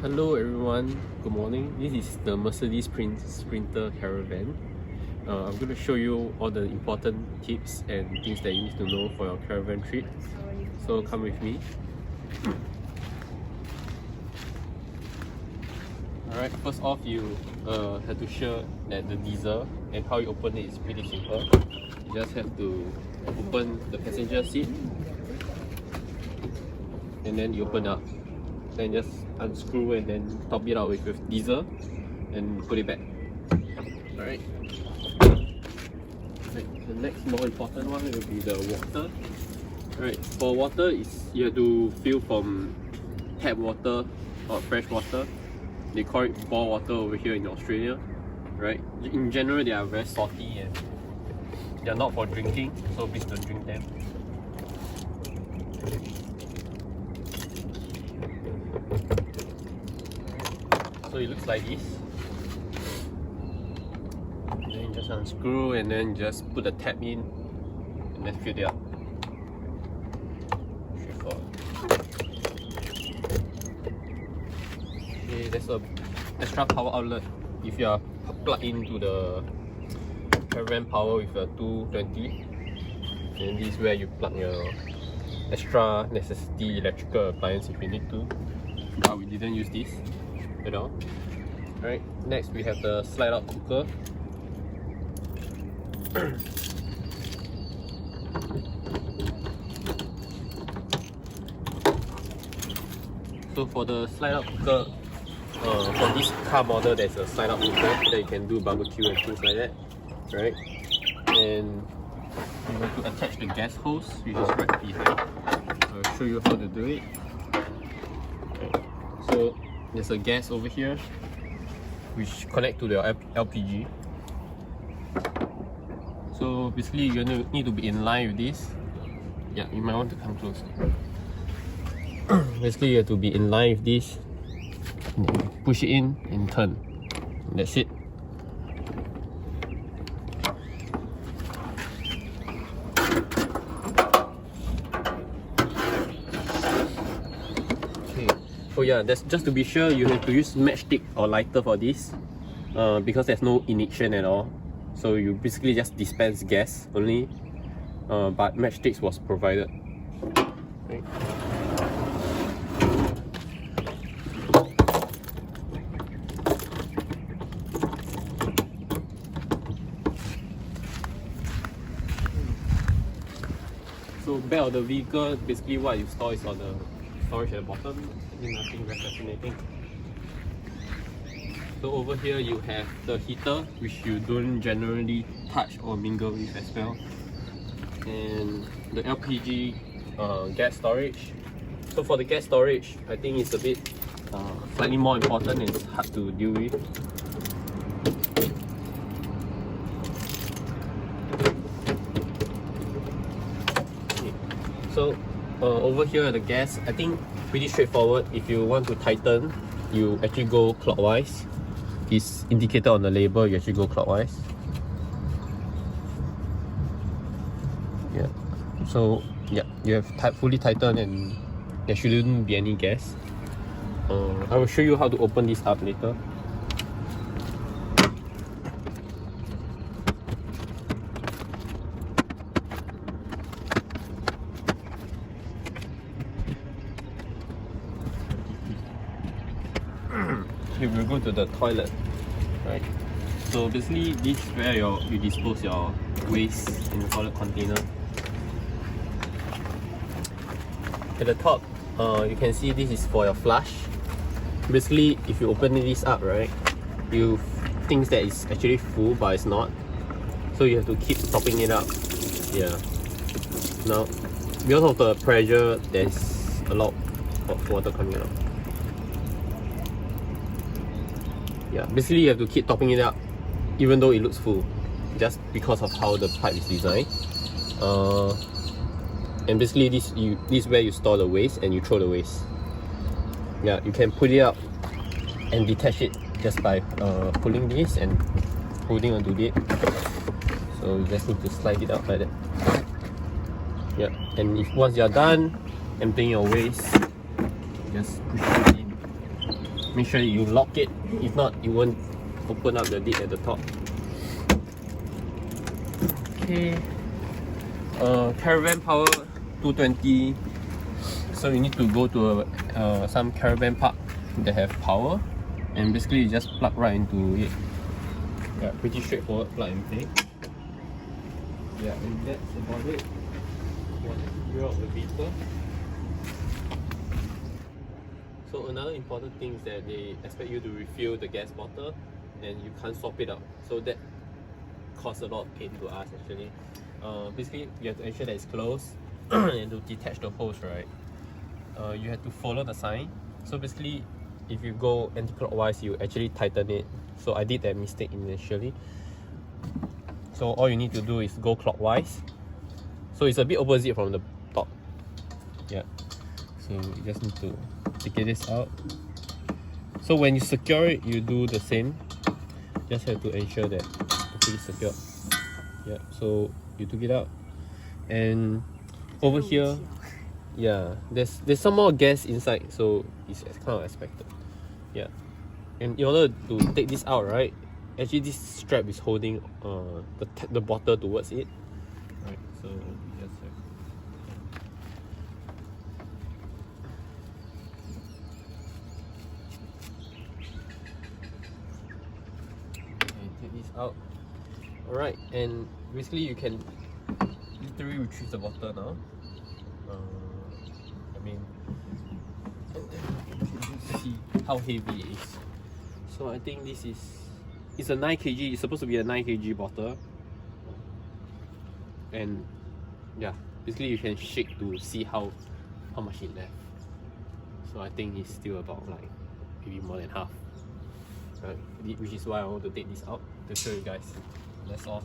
Hello everyone, good morning. This is the Mercedes Sprinter Caravan. I'm going to show you all the important tips and things that you need to know for your caravan trip. So come with me. Alright, first off you have to show that the diesel and how you open it is pretty simple. You just have to open the passenger seat and then you open up. Then just unscrew and then top it out with diesel and put it back. Alright. The next more important one will be the water. Alright, for water you have to fill from tap water or fresh water. They call it bore water over here in Australia. Right? In general they are very salty and they are not for drinking, so please don't drink them. So it looks like this. And then you just unscrew and then just put the tap in and then fill it up. Straightforward. Okay, there's a extra power outlet if you are plugged into the caravan power with a 220. And this is where you plug your extra necessity electrical appliance if you need to. But we didn't use this at all. Alright, next we have the slide out cooker. So for the slide out cooker, for this car model there's a slide out cooker that you can do barbecue and things like that. Right? And you have to attach the gas hose, which is right behind. I'll show you how to do it. Okay. So there's a gas over here which connect to the LPG. So basically you need to be in line with this. Yeah, you might want to come closer. Basically you have to be in line with this. Push it in and turn. And that's it. Oh yeah, that's just to be sure you have to use matchstick or lighter for this because there's no ignition at all. So you basically just dispense gas only, but matchsticks was provided. Okay. So back of the vehicle, basically what you store is on the storage at the bottom. Nothing very fascinating. So over here you have the heater, which you don't generally touch or mingle with as well, and the LPG gas storage. So for the gas storage, I think it's a bit slightly more important and it's hard to deal with. Okay. So over here the gas, I think pretty straightforward. If you want to tighten, you actually go clockwise. It's indicated on the label, you actually go clockwise. Yeah. So yeah, you have fully tightened and there shouldn't be any gas. I will show you how to open this up later. We will go to the toilet, right? So basically this is where you dispose your waste in the toilet container. At the top, you can see this is for your flush. Basically, if you open this up, right, you think that it's actually full, but it's not. So you have to keep topping it up. Yeah. Now, because of the pressure, there's a lot of water coming out. Yeah, basically you have to keep topping it up even though it looks full, just because of how the pipe is designed. And basically this is where you store the waste and you throw the waste. Yeah, you can put it up and detach it just by pulling this and holding onto it. So you just need to slide it out like that. Yeah, and once you're done emptying your waste, just push it in. make sure you lock it. If not, you won't open up the lid at the top. Okay. Caravan power 220. So you need to go to some caravan park that have power, and basically you just plug right into it. Yeah, pretty straightforward plug and play. Yeah, and that's about it. Rear of the vehicle. So another important thing is that they expect you to refill the gas bottle, and you can't swap it out. So that causes a lot of pain to us actually. Basically, you have to ensure that it's closed, and to detach the hose, right? You have to follow the sign. So basically, if you go anti-clockwise, you actually tighten it. So I did that mistake initially. So all you need to do is go clockwise. So it's a bit opposite from the top. Yeah. So you just need to take this out. So when you secure it, you do the same. Just have to ensure that it's pretty secure. Yeah. So you took it out, and over here, yeah, there's some more gas inside, so it's kind of expected. Yeah. And in order to take this out, right, actually this strap is holding the bottle towards it. Right. So just take this out. Alright, and basically you can literally retrieve the bottle now. I mean, you can see how heavy it is. So I think it's a 9 kg, it's supposed to be a 9 kg bottle. And yeah, basically you can shake to see how much it left. So I think it's still about like maybe more than half. Right? Which is why I want to take this out to show you guys. That's all.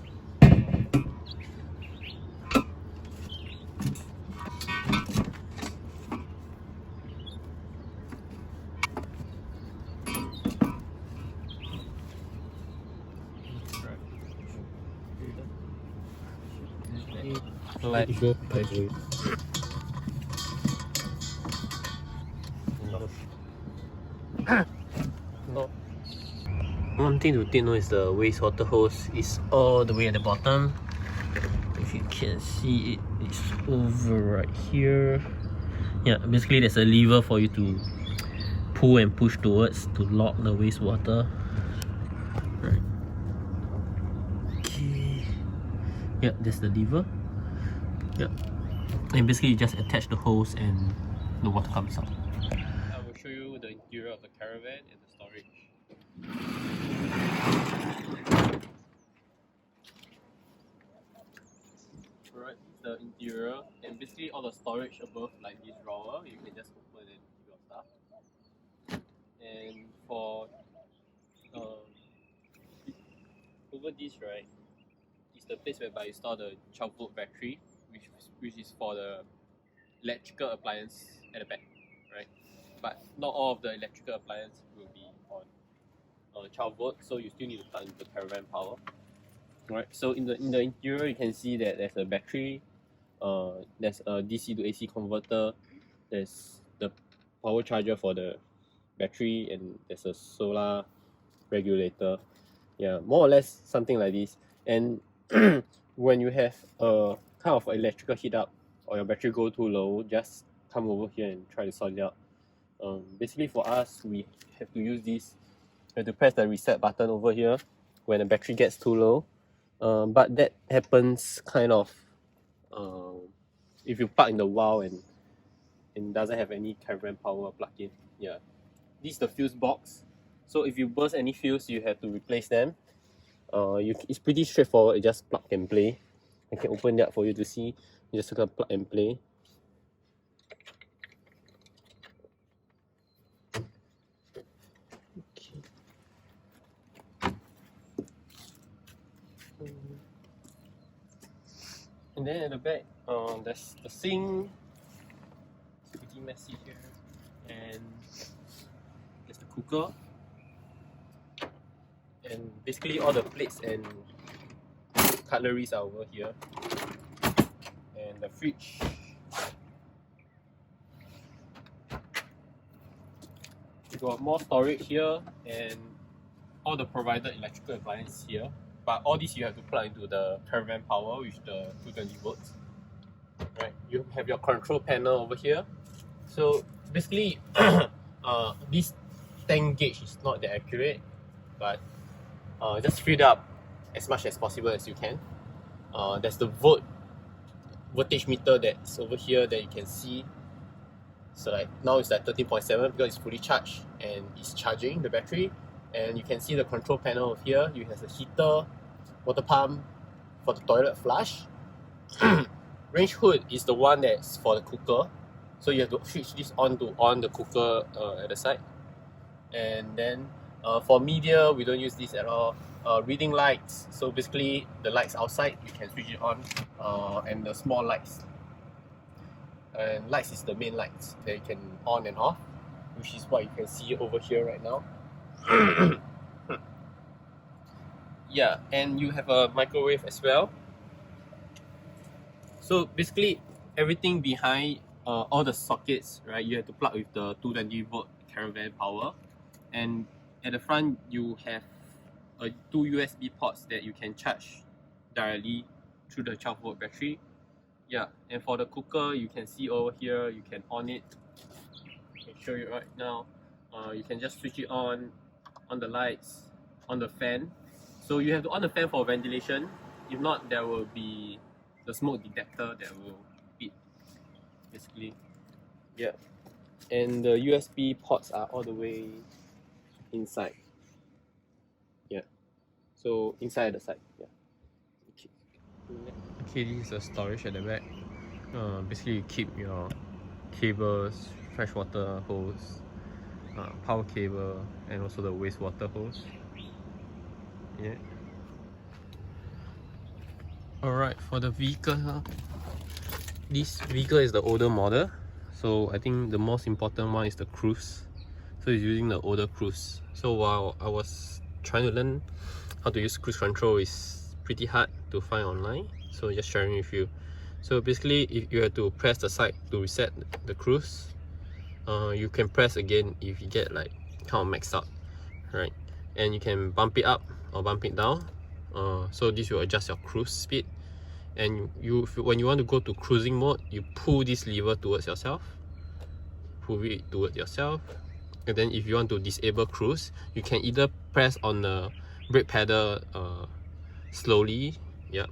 Let go. No. One thing to take note is the wastewater hose is all the way at the bottom. If you can see it, it's over right here. Yeah, basically there's a lever for you to pull and push towards to lock the wastewater. Right. Okay. Yeah, there's the lever. Yeah. And basically you just attach the hose and the water comes out. I will show you the interior of the caravan and the storage. Alright, the interior, and basically all the storage above, like this drawer, you can just open and keep your stuff. And for over this, right, is the place whereby you store the 12-volt battery, which is for the electrical appliance at the back, right? But not all of the electrical appliance will be on 12 volts, so you still need to plug into the caravan power. Right. So in the interior, you can see that there's a battery, there's a DC to AC converter, there's the power charger for the battery, and there's a solar regulator. Yeah, more or less something like this. And when you have a kind of electrical heat up or your battery go too low, just come over here and try to sort it out. Basically for us, we have to use this. We have to press the reset button over here when the battery gets too low. But that happens kind of if you plug in the wall and doesn't have any caravan power plugged in. Yeah, this is the fuse box. So if you burst any fuse, you have to replace them. It's pretty straightforward. You just plug and play. I can open that for you to see. You just plug and play. Okay. And then at the back, there's the sink. It's pretty messy here. And there's the cooker. And basically all the plates and cutleries are over here. And the fridge. you got more storage here and all the provided electrical appliances here. But all this you have to plug into the caravan power, which the 220 volts. Right, you have your control panel over here. So basically, this tank gauge is not that accurate, but just fill it up as much as possible as you can. There's the voltage meter that's over here that you can see. So like now it's at 13.7 because it's fully charged and it's charging the battery. And you can see the control panel over here. You have a heater, water pump for the toilet flush. Rangehood is the one that's for the cooker. So you have to switch this on to on the cooker at the side. And then for media, we don't use this at all. Reading lights, so basically the lights outside, you can switch it on, and the small lights. And lights is the main lights that you can on and off, which is what you can see over here right now. Yeah, and you have a microwave as well. So basically everything behind all the sockets, right, you have to plug with the 220 volt caravan power. And at the front you have two USB ports that you can charge directly through the 12 volt battery. Yeah, and for the cooker, you can see over here, you can on it. I can show you right now. You can just switch it on the lights, on the fan. So you have to on the fan for ventilation. If not, there will be the smoke detector that will beep, basically. Yeah, and the USB ports are all the way inside. Yeah, so inside the side. Yeah. Okay, this is the storage at the back. Basically, you keep your cables, freshwater hose, power cable, and also the wastewater hose. Yeah. Alright, for the vehicle, this vehicle is the older model. So I think the most important one is the cruise. So it's using the older cruise. So while I was trying to learn how to use cruise control, is pretty hard to find online. So just sharing with you. So basically, if you have to press the side to reset the cruise, you can press again if you get like kind of maxed out, right? And you can bump it up or bump it down. So this will adjust your cruise speed. And when you want to go to cruising mode, you pull this lever towards yourself. Pull it towards yourself. And then if you want to disable cruise, you can either press on the brake pedal slowly, yeah,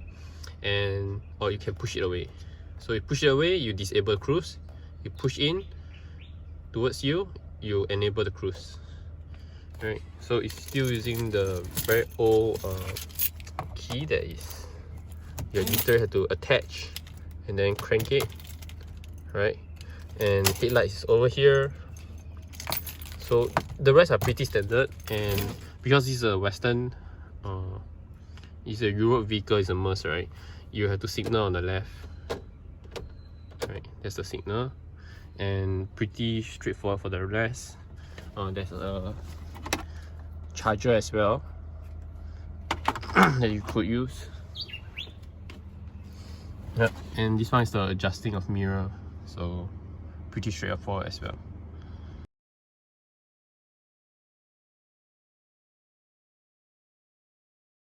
or you can push it away. So you push it away, you disable cruise. You push in towards you, you enable the cruise. Right, so it's still using the very old key that is you literally have to attach and then crank it, right? And headlights is over here. So the rest are pretty standard, and because this is a Western, it's a Europe vehicle, it's a Merc, right? You have to signal on the left, right? That's the signal, and pretty straightforward for the rest. There's a charger as well that you could use. Yep, and this one is the adjusting of mirror, so pretty straightforward as well.